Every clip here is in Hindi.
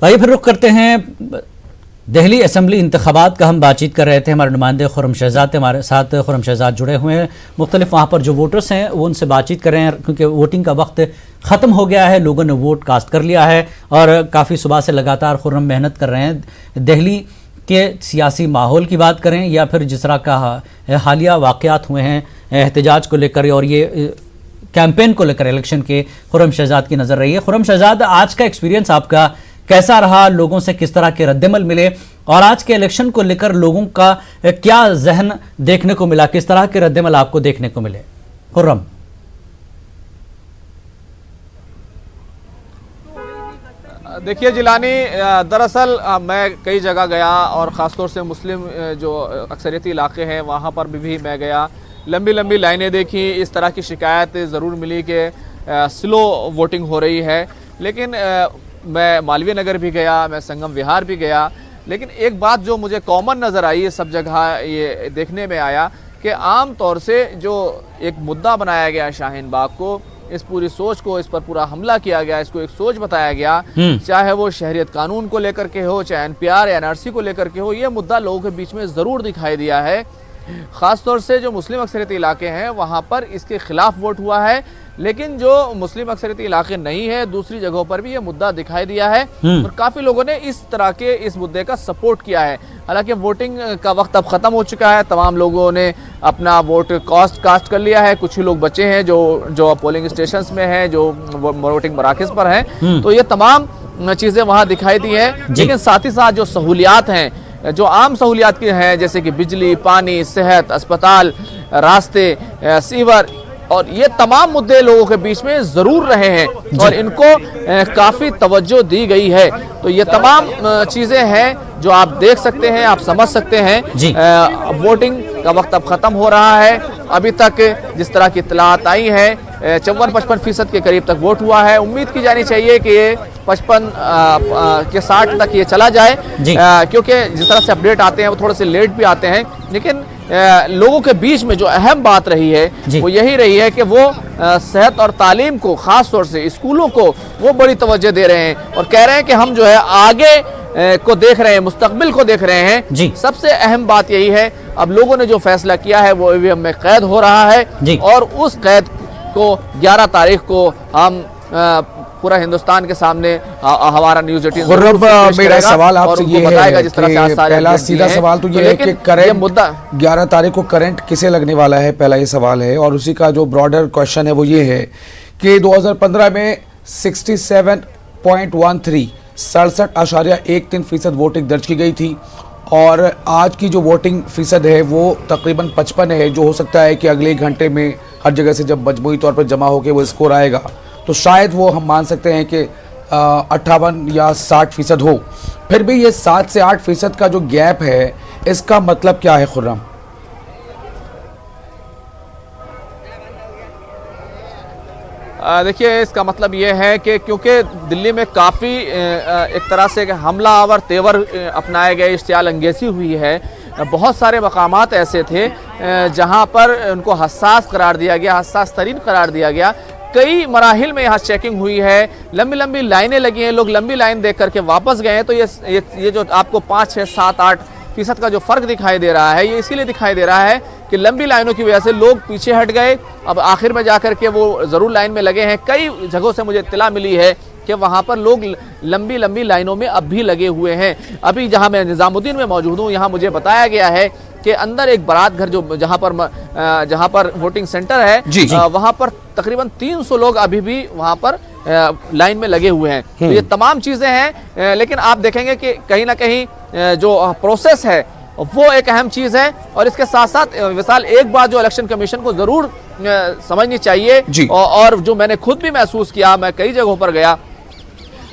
तो आइए फिर रुख करते हैं दिल्ली असेंबली इंतखाबात का। हम बातचीत कर रहे थे, हमारे नुमाइंदे खुर्रम शहजाद हमारे साथ खुर्रम शहजाद जुड़े हुए हैं। मुख्तलिफ वहाँ पर जो वोटर्स हैं वो उनसे बातचीत कर रहे हैं, क्योंकि वोटिंग का वक्त ख़त्म हो गया है, लोगों ने वोट कास्ट कर लिया है और काफ़ी सुबह से लगातार खुर्रम मेहनत कर रहे हैं। दिल्ली के सियासी माहौल की बात करें या फिर जिस तरह का हालिया वाक़यात हुए हैं एहतजाज को लेकर और ये कैंपेन को लेकर इलेक्शन के, खुर्रम शहजाद की नज़र रही है। खुर्रम शहजाद, आज का एक्सपीरियंस आपका कैसा रहा? लोगों से किस तरह के रद्दमल मिले और आज के इलेक्शन को लेकर लोगों का क्या जहन देखने को मिला? किस तरह के रद्दमल आपको देखने को मिले खुर्रम? देखिए जिलानी, दरअसल मैं कई जगह गया और ख़ासतौर से मुस्लिम जो अक्सरियती इलाके हैं वहाँ पर भी मैं गया। लंबी लंबी लाइनें देखी, इस तरह की शिकायत ज़रूर मिली कि स्लो वोटिंग हो रही है। लेकिन मैं मालवीय नगर भी गया, मैं संगम विहार भी गया, लेकिन एक बात जो मुझे कॉमन नज़र आई सब जगह ये देखने में आया कि आम तौर से जो एक मुद्दा बनाया गया शाहीन बाग को, इस पूरी सोच को, इस पर पूरा हमला किया गया, इसको एक सोच बताया गया, चाहे वो शहरियत कानून को लेकर के हो, चाहे NPR या NRC को लेकर के हो, ये मुद्दा लोगों के बीच में ज़रूर दिखाई दिया है। ख़ास तौर से जो मुस्लिम अक्सरियती इलाके हैं वहाँ पर इसके खिलाफ वोट हुआ है, लेकिन जो मुस्लिम अक्सरियती इलाके नहीं है दूसरी जगहों पर भी ये मुद्दा दिखाई दिया है और काफ़ी लोगों ने इस तरह के इस मुद्दे का सपोर्ट किया है। हालांकि वोटिंग का वक्त अब ख़त्म हो चुका है, तमाम लोगों ने अपना वोट कास्ट कर लिया है। कुछ ही लोग बचे हैं जो पोलिंग स्टेशंस में हैं, जो वोटिंग मराकज़ पर हैं। तो ये तमाम चीज़ें वहाँ दिखाई दी हैं, लेकिन साथ ही साथ जो सहूलियात हैं, जो आम सहूलियात की हैं, जैसे कि बिजली, पानी, सेहत, अस्पताल, रास्ते, सीवर, और ये तमाम मुद्दे लोगों के बीच में ज़रूर रहे हैं और इनको काफ़ी तवज्जो दी गई है। तो ये तमाम चीज़ें हैं जो आप देख सकते हैं, आप समझ सकते हैं। वोटिंग का वक्त अब ख़त्म हो रहा है। अभी तक जिस तरह की इत्तलात आई है 54-55% के करीब तक वोट हुआ है। उम्मीद की जानी चाहिए कि ये 55 के 60 तक ये चला जाए, क्योंकि जिस तरह से अपडेट आते हैं वो थोड़े से लेट भी आते हैं। लेकिन लोगों के बीच में जो अहम बात रही है वो यही रही है कि वो सेहत और तालीम को, ख़ास तौर से स्कूलों को वो बड़ी तवज्जो दे रहे हैं और कह रहे हैं कि हम जो है आगे को देख रहे हैं, मुस्तकबिल को देख रहे हैं। सबसे अहम बात यही है, अब लोगों ने जो फैसला किया है वो EVM में कैद हो रहा है और उस कैद को 11 तारीख को हम पूरा हिंदुस्तान के सामने हमारा न्यूज़ 18 मेरा सवाल आपसे ये है कि पहला सीधा सवाल तो ये है कि करंट मुद्दा 11 तारीख को करंट किसे लगने वाला है, पहला ये सवाल है। और उसी का जो ब्रॉडर क्वेश्चन है वो ये है कि 2015 में 67.13 67.13% वोटिंग दर्ज की गई थी और आज की जो वोटिंग फीसद है वो तकरीबन 55 है, जो हो सकता है कि अगले घंटे में हर जगह से जब मजमूई तौर पर जमा होकर वो स्कोर आएगा तो शायद वो हम मान सकते हैं कि 58 या 60% हो। फिर भी ये 7 से 8% का जो गैप है इसका मतलब क्या है खुर्रम? देखिए, इसका मतलब ये है कि क्योंकि दिल्ली में काफ़ी एक तरह से हमलावर तेवर अपनाए गए, इश्तियाल अंगेज़ी हुई है। बहुत सारे मकामात ऐसे थे जहां पर उनको हसास करार दिया गया, हसास तरीन करार दिया गया। कई मराहिल में यहाँ चेकिंग हुई है, लंबी लंबी लाइनें लगी हैं, लोग लंबी लाइन देख करके वापस गए हैं। तो ये जो आपको 5, 6, 7, 8% का जो फ़र्क दिखाई दे रहा है ये इसीलिए दिखाई दे रहा है कि लंबी लाइनों की वजह से लोग पीछे हट गए। अब आखिर में जाकर के वो ज़रूर लाइन में लगे हैं। कई जगहों से मुझे इत्तला मिली है कि वहाँ पर लोग लंबी लंबी लाइनों में अब भी लगे हुए हैं। अभी जहाँ मैं निज़ामुद्दीन में मौजूद हूँ, यहाँ मुझे बताया गया है कि अंदर एक बारात घर जो जहाँ पर वोटिंग सेंटर है वहाँ पर तकरीबन 300 लोग अभी भी वहाँ पर लाइन में लगे हुए हैं। तो ये तमाम चीज़ें हैं, लेकिन आप देखेंगे कि कहीं ना कहीं जो प्रोसेस है वो एक अहम चीज़ है। और इसके साथ साथ विशाल, एक बात जो इलेक्शन कमीशन को ज़रूर समझनी चाहिए और जो मैंने खुद भी महसूस किया, मैं कई जगहों पर गया,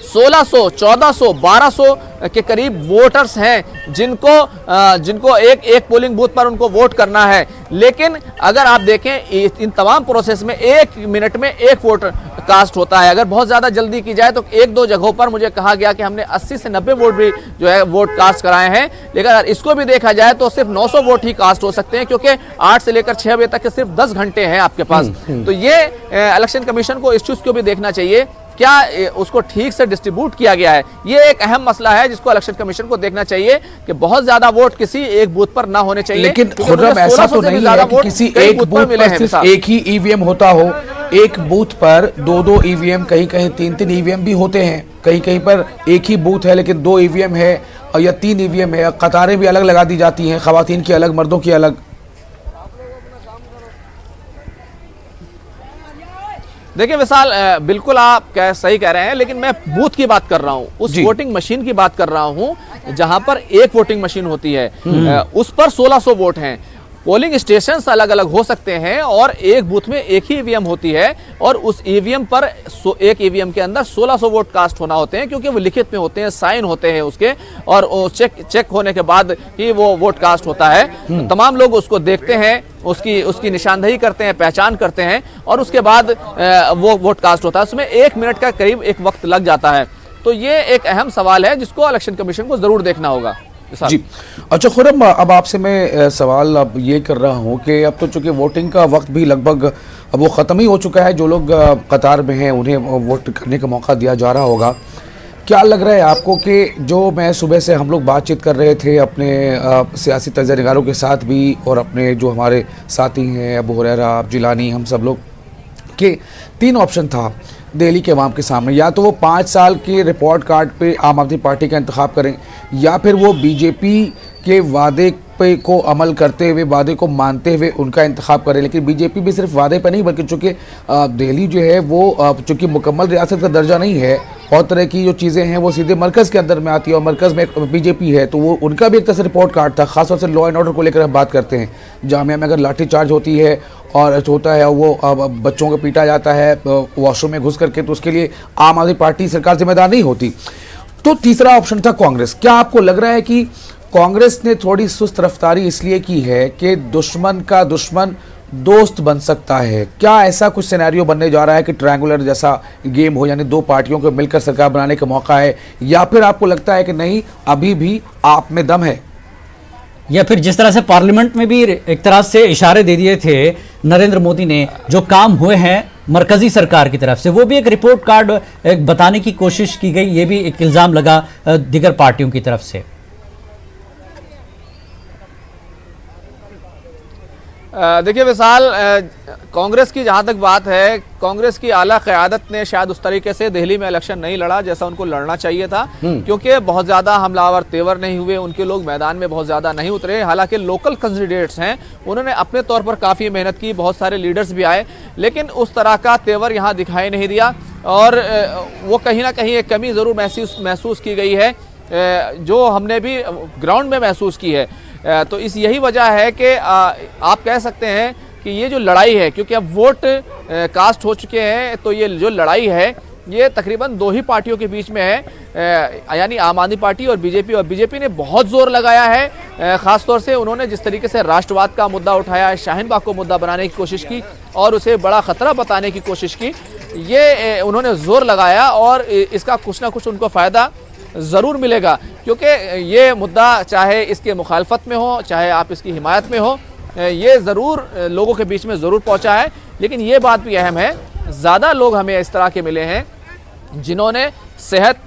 1600, 1400, 1200 के करीब वोटर्स हैं जिनको एक पोलिंग बूथ पर उनको वोट करना है। लेकिन अगर आप देखें इन तमाम प्रोसेस में 1 मिनट में 1 वोट कास्ट होता है। अगर बहुत ज़्यादा जल्दी की जाए तो 1-2 जगहों पर मुझे कहा गया कि हमने 80 से 90 वोट भी जो है वोट कास्ट कराए हैं। लेकिन अगर इसको भी देखा जाए तो सिर्फ 900 वोट ही कास्ट हो सकते हैं, क्योंकि 8 से लेकर 6 बजे तक के सिर्फ 10 घंटे हैं आपके पास। तो ये इलेक्शन कमीशन को इस चीज़ को भी देखना चाहिए क्या उसको ठीक से डिस्ट्रीब्यूट किया गया है? ये एक अहम मसला है जिसको इलेक्शन कमीशन को देखना चाहिए कि बहुत ज्यादा वोट किसी एक बूथ पर ना होने चाहिए। लेकिन खुर्रम ऐसा तो नहीं है कि किसी एक बूथ पर सिर्फ एक ही ईवीएम होता हो। एक बूथ पर दो ईवीएम, कहीं कहीं तीन ईवीएम भी होते हैं, कहीं कहीं पर एक ही बूथ है लेकिन 2 ईवीएम है या 3 ईवीएम है। कतारें भी अलग लगा दी जाती हैं, खवातीन की अलग, मर्दों की अलग। देखिए विशाल, बिल्कुल आप सही कह रहे हैं, लेकिन मैं बूथ की बात कर रहा हूं, उस वोटिंग मशीन की बात कर रहा हूं जहां पर एक वोटिंग मशीन होती है, उस पर 1600 वोट हैं। पोलिंग स्टेशन अलग अलग हो सकते हैं और एक बूथ में एक ही ईवीएम होती है और उस ईवीएम पर एक ईवीएम के अंदर 1600 वोट कास्ट होना होते हैं, क्योंकि वो लिखित में होते हैं, साइन होते हैं उसके, और चेक होने के बाद ही वो वोट कास्ट होता है। तमाम लोग उसको देखते हैं, उसकी निशानदेही करते हैं, पहचान करते हैं और उसके बाद वो वोट कास्ट होता है। उसमें 1 मिनट का करीब एक वक्त लग जाता है। तो ये एक अहम सवाल है जिसको इलेक्शन कमीशन को जरूर देखना होगा। जी अच्छा खुर्रम, अब आपसे मैं सवाल अब ये कर रहा हूँ कि अब तो चूंकि वोटिंग का वक्त भी लगभग अब वो ख़त्म ही हो चुका है, जो लोग कतार में हैं उन्हें वोट करने का मौका दिया जा रहा होगा। क्या लग रहा है आपको कि जो मैं सुबह से हम लोग बातचीत कर रहे थे अपने सियासी तजज़ियाकारों के साथ भी और अपने जो हमारे साथी हैं अबू हुरैरा, जिलानी, हम सब लोग के 3 ऑप्शन था दिल्ली के अवाम के सामने, या तो वो 5 साल के रिपोर्ट कार्ड पे आम आदमी पार्टी का इंतखाब करें, या फिर वो बीजेपी के वादे पे को अमल करते हुए, वादे को मानते हुए उनका इंतखाब करें। लेकिन बीजेपी भी सिर्फ वादे पे नहीं, बल्कि चूँकि दिल्ली जो है वो चूँकि मुकम्मल रियासत का दर्जा नहीं है, बहुत तरह की जो चीज़ें हैं वो सीधे मरकज़ के अंदर में आती है और मरकज़ में बीजेपी है, तो वो उनका भी एक तरह से रिपोर्ट कार्ड था। ख़ासतौर से लॉ एंड ऑर्डर को लेकर हम बात करते हैं, जामिया में अगर लाठी चार्ज होती है और होता है वो बच्चों को पीटा जाता है वॉशरूम में घुस करके, तो उसके लिए आम आदमी पार्टी सरकार जिम्मेदार नहीं होती। तो तीसरा ऑप्शन था कांग्रेस। क्या आपको लग रहा है कि कांग्रेस ने थोड़ी सुस्त रफ्तारी इसलिए की है कि दुश्मन का दुश्मन दोस्त बन सकता है? क्या ऐसा कुछ सिनेरियो बनने जा रहा है कि ट्रायंगुलर जैसा गेम हो, यानी 2 पार्टियों को मिलकर सरकार बनाने का मौका है, या फिर आपको लगता है कि नहीं अभी भी आप में दम है? या फिर जिस तरह से पार्लियामेंट में भी एक तरह से इशारे दे दिए थे नरेंद्र मोदी ने, जो काम हुए हैं मरकजी सरकार की तरफ से, वो भी एक रिपोर्ट कार्ड एक बताने की कोशिश की गई, ये भी एक इल्ज़ाम लगा दीगर पार्टियों की तरफ से। देखिए विशाल, कांग्रेस की जहां तक बात है, कांग्रेस की आला क़यादत ने शायद उस तरीके से दिल्ली में इलेक्शन नहीं लड़ा जैसा उनको लड़ना चाहिए था, क्योंकि बहुत ज़्यादा हमलावर तेवर नहीं हुए, उनके लोग मैदान में बहुत ज़्यादा नहीं उतरे। हालांकि लोकल कैंडिडेट्स हैं, उन्होंने अपने तौर पर काफ़ी मेहनत की, बहुत सारे लीडर्स भी आए, लेकिन उस तरह का तेवर यहाँ दिखाई नहीं दिया और वो कहीं ना कहीं एक कमी ज़रूर महसूस की गई है, जो हमने भी ग्राउंड में महसूस की है। तो यही वजह है कि आप कह सकते हैं कि ये जो लड़ाई है, क्योंकि अब वोट कास्ट हो चुके हैं, तो ये जो लड़ाई है ये तकरीबन 2 ही पार्टियों के बीच में है, यानी आम आदमी पार्टी और बीजेपी। और बीजेपी ने बहुत जोर लगाया है, ख़ासतौर से उन्होंने जिस तरीके से राष्ट्रवाद का मुद्दा उठाया है, शाहीन बाग को मुद्दा बनाने की कोशिश की और उसे बड़ा ख़तरा बताने की कोशिश की, ये उन्होंने जोर लगाया और इसका कुछ ना कुछ उनको फ़ायदा ज़रूर मिलेगा, क्योंकि ये मुद्दा चाहे इसके मुखालफत में हो, चाहे आप इसकी हिमायत में हो, ये ज़रूर लोगों के बीच में ज़रूर पहुंचा है। लेकिन ये बात भी अहम है, ज़्यादा लोग हमें इस तरह के मिले हैं जिन्होंने सेहत,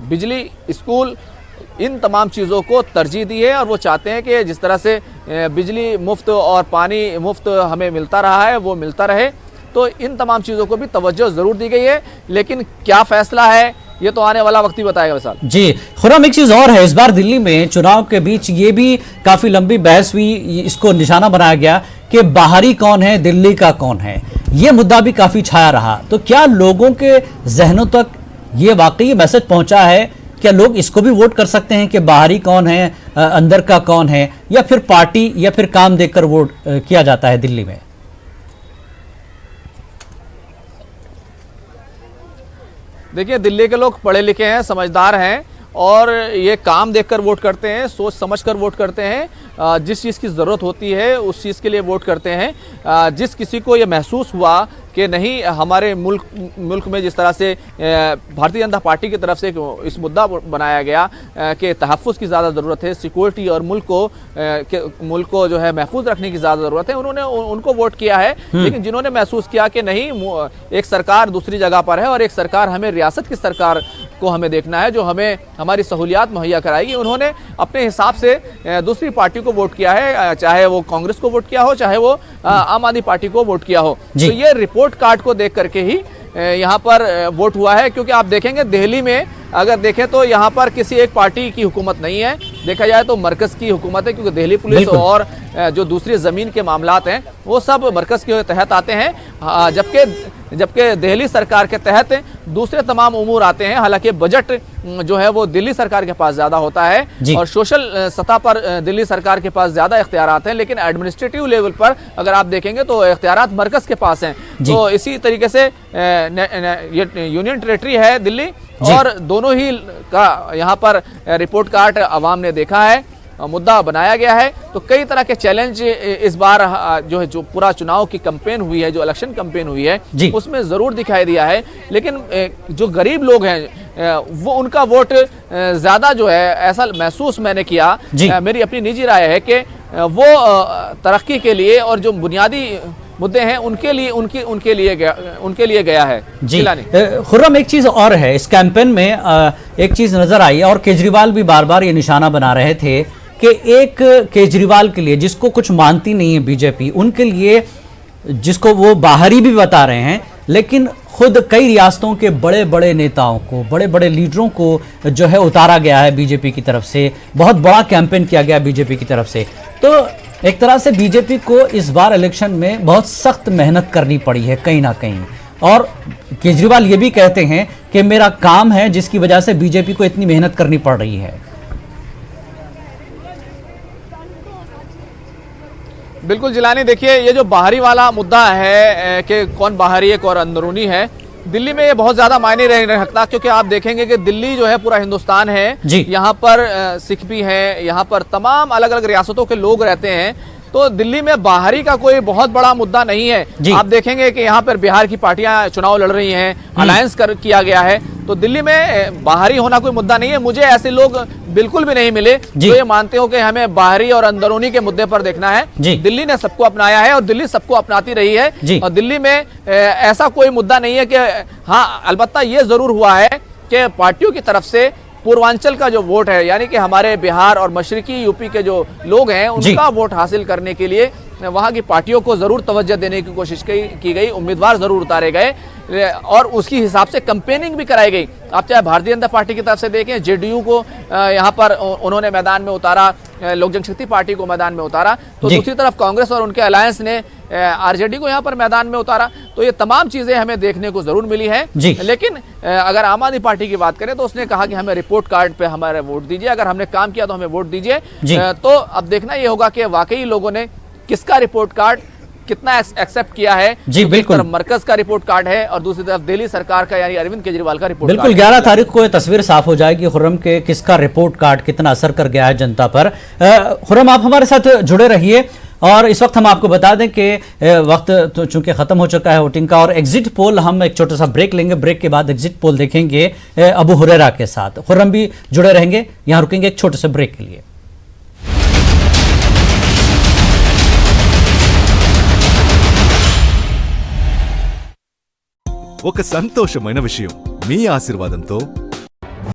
बिजली, स्कूल, इन तमाम चीज़ों को तरजीह दी है और वो चाहते हैं कि जिस तरह से बिजली मुफ्त और पानी मुफ्त हमें मिलता रहा है वो मिलता रहे। तो इन तमाम चीज़ों को भी तवज्जो ज़रूर दी गई है, लेकिन क्या फ़ैसला है ये तो आने वाला वक्त ही बताएगा विशाल। जी खुर्रम, एक चीज और है, इस बार दिल्ली में चुनाव के बीच ये भी काफी लंबी बहस हुई, इसको निशाना बनाया गया कि बाहरी कौन है, दिल्ली का कौन है, ये मुद्दा भी काफी छाया रहा। तो क्या लोगों के जहनों तक ये वाकई मैसेज पहुंचा है? क्या लोग इसको भी वोट कर सकते हैं कि बाहरी कौन है, अंदर का कौन है, या फिर पार्टी या फिर काम देखकर वोट किया जाता है दिल्ली में? देखिए, दिल्ली के लोग पढ़े लिखे हैं, समझदार हैं और ये काम देखकर वोट करते हैं, सोच समझकर वोट करते हैं, जिस चीज़ की ज़रूरत होती है उस चीज़ के लिए वोट करते हैं। जिस किसी को ये महसूस हुआ कि नहीं हमारे मुल्क में जिस तरह से भारतीय जनता पार्टी की तरफ से इस मुद्दा बनाया गया कि तहफ़्फ़ुज़ की ज़्यादा ज़रूरत है, सिक्योरिटी और मुल्क को जो है महफूज रखने की ज़्यादा ज़रूरत है, उन्होंने उनको वोट किया है। लेकिन जिन्होंने महसूस किया कि नहीं एक सरकार दूसरी जगह पर है और एक सरकार हमें रियासत की सरकार को हमें देखना है जो हमें हमारी सहूलियात मुहैया कराएगी, उन्होंने अपने हिसाब से दूसरी पार्टी को वोट किया है, चाहे वो कांग्रेस को वोट किया हो, चाहे वो आम आदमी पार्टी को वोट किया हो। तो ये रिपोर्ट कार्ड को देख करके ही यहाँ पर वोट हुआ है, क्योंकि आप देखेंगे दिल्ली में अगर देखें तो यहाँ पर किसी एक पार्टी की हुकूमत नहीं है, देखा जाए तो मरकज़ की हुकूमत है, क्योंकि दिल्ली पुलिस और जो दूसरी ज़मीन के मामलात हैं वो सब मरकज़ के तहत आते हैं, जबकि दिल्ली सरकार के तहत दूसरे तमाम उमूर आते हैं। हालांकि बजट जो है वो दिल्ली सरकार के पास ज़्यादा होता है और सोशल सतह पर दिल्ली सरकार के पास ज़्यादा इख्तियारात हैं, लेकिन एडमिनिस्ट्रेटिव लेवल पर अगर आप देखेंगे तो इख्तियारात मरकज़ के पास हैं। तो इसी तरीके से यूनियन टेरेटरी है दिल्ली और दोनों ही का यहाँ पर रिपोर्ट कार्ड अवाम ने देखा है, मुद्दा बनाया गया है। तो कई तरह के चैलेंज इस बार जो पूरा चुनाव की कैंपेन हुई है, जो इलेक्शन कैंपेन हुई है, उसमें ज़रूर दिखाई दिया है। लेकिन जो गरीब लोग हैं वो उनका वोट ज़्यादा जो है ऐसा महसूस मैंने किया, मेरी अपनी निजी राय है कि वो तरक्की के लिए और जो बुनियादी मुद्दे हैं उनके लिए गया है। जी खुर्रम, एक चीज़ और है इस कैंपेन में, एक चीज़ नज़र आई और केजरीवाल भी बार बार ये निशाना बना रहे थे कि एक केजरीवाल के लिए जिसको कुछ मानती नहीं है बीजेपी, उनके लिए जिसको वो बाहरी भी बता रहे हैं, लेकिन खुद कई रियासतों के बड़े बड़े नेताओं को, बड़े बड़े लीडरों को जो है उतारा गया है बीजेपी की तरफ से, बहुत बड़ा कैंपेन किया गया बीजेपी की तरफ से। तो एक तरह से बीजेपी को इस बार इलेक्शन में बहुत सख्त मेहनत करनी पड़ी है कहीं ना कहीं, और केजरीवाल ये भी कहते हैं कि मेरा काम है जिसकी वजह से बीजेपी को इतनी मेहनत करनी पड़ रही है। बिल्कुल जिलानी, देखिए ये जो बाहरी वाला मुद्दा है कि कौन बाहरी है कौन अंदरूनी है, दिल्ली में ये बहुत ज़्यादा मायने नहीं रखता, क्योंकि आप देखेंगे कि दिल्ली जो है पूरा हिंदुस्तान है, यहाँ पर सिख भी हैं, यहाँ पर तमाम अलग अलग रियासतों के लोग रहते हैं, तो दिल्ली में बाहरी का कोई बहुत बड़ा मुद्दा नहीं है। आप देखेंगे कि यहाँ पर बिहार की पार्टियां चुनाव लड़ रही हैं, अलायंस किया गया है, तो दिल्ली में बाहरी होना कोई मुद्दा नहीं है। मुझे ऐसे लोग बिल्कुल भी नहीं मिले जो ये मानते हो कि हमें बाहरी और अंदरूनी के मुद्दे पर देखना है। दिल्ली ने सबको अपनाया है और दिल्ली सबको अपनाती रही है, और दिल्ली में ऐसा कोई मुद्दा नहीं है कि हाँ, अलबत्ता ये जरूर हुआ है कि पार्टियों की तरफ से पूर्वांचल का जो वोट है, यानी कि हमारे बिहार और मशरकी यूपी के जो लोग हैं उनका वोट हासिल करने के लिए वहाँ की पार्टियों को ज़रूर तवज्जो देने की कोशिश की गई, उम्मीदवार ज़रूर उतारे गए और उसकी हिसाब से कैंपेनिंग भी कराई गई। आप चाहे भारतीय जनता पार्टी की तरफ से देखें, जेडीयू को यहाँ पर उन्होंने मैदान में उतारा, लोक जनशक्ति पार्टी को मैदान में उतारा, तो दूसरी तरफ कांग्रेस और उनके अलायंस ने आरजेडी को यहाँ पर मैदान में उतारा। तो ये तमाम चीज़ें हमें देखने को ज़रूर मिली हैं। लेकिन अगर आम आदमी पार्टी की बात करें तो उसने कहा कि हमें रिपोर्ट कार्ड पे हमारे वोट दीजिए, अगर हमने काम किया तो हमें वोट दीजिए। तो अब देखना ये होगा कि वाकई लोगों ने किसका रिपोर्ट कार्ड कितना एक्सेप्ट किया है। जी बिल्कुल, मरकज का रिपोर्ट कार्ड है और दूसरी तरफ दिल्ली सरकार का यानी अरविंद केजरीवाल का रिपोर्ट बिल्कुल 11 तारीख को ये तस्वीर साफ हो जाएगी खुर्रम के किसका रिपोर्ट कार्ड कितना असर कर गया है जनता पर। खुर्रम, आप हमारे साथ जुड़े रहिए और इस वक्त हम आपको बता दें कि वक्त तो चूंकि खत्म हो चुका है वोटिंग का, और एग्जिट पोल हम एक छोटा सा ब्रेक लेंगे, ब्रेक के बाद एग्जिट पोल देखेंगे अबू हुरैरा के साथ। खुर्रम भी जुड़े रहेंगे, यहाँ रुकेंगे एक छोटे से ब्रेक के लिए। ఒక సంతోషమైన విషయం, మీ ఆశీర్వాదంతో